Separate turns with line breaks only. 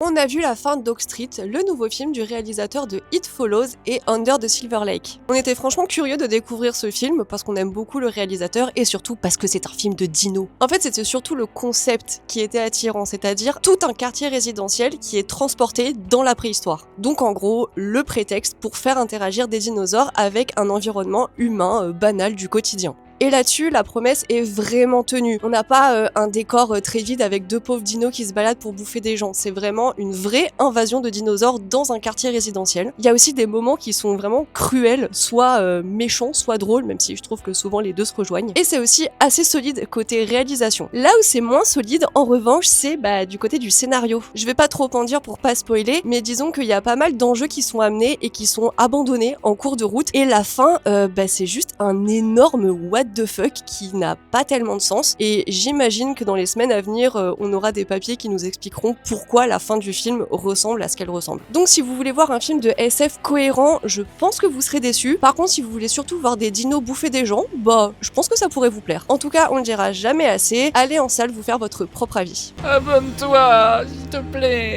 On a vu la fin d'Oak Street, le nouveau film du réalisateur de It Follows et Under the Silver Lake. On était franchement curieux de découvrir ce film parce qu'on aime beaucoup le réalisateur et surtout parce que c'est un film de dino. En fait, c'était surtout le concept qui était attirant, c'est-à-dire tout un quartier résidentiel qui est transporté dans la préhistoire. Donc en gros, le prétexte pour faire interagir des dinosaures avec un environnement humain banal du quotidien. Et là-dessus, la promesse est vraiment tenue. On n'a pas un décor très vide avec deux pauvres dinos qui se baladent pour bouffer des gens. C'est vraiment une vraie invasion de dinosaures dans un quartier résidentiel. Il y a aussi des moments qui sont vraiment cruels, soit méchants, soit drôles, même si je trouve que souvent les deux se rejoignent. Et c'est aussi assez solide côté réalisation. Là où c'est moins solide, en revanche, c'est du côté du scénario. Je vais pas trop en dire pour pas spoiler, mais disons qu'il y a pas mal d'enjeux qui sont amenés et qui sont abandonnés en cours de route. Et la fin, c'est juste un énorme what the fuck qui n'a pas tellement de sens, et j'imagine que dans les semaines à venir on aura des papiers qui nous expliqueront pourquoi la fin du film ressemble à ce qu'elle ressemble. Donc si vous voulez voir un film de SF cohérent, je pense que vous serez déçus. Par contre, si vous voulez surtout voir des dinos bouffer des gens, je pense que ça pourrait vous plaire. En tout cas, on ne le dira jamais assez, allez en salle vous faire votre propre avis.
Abonne-toi, s'il te plaît.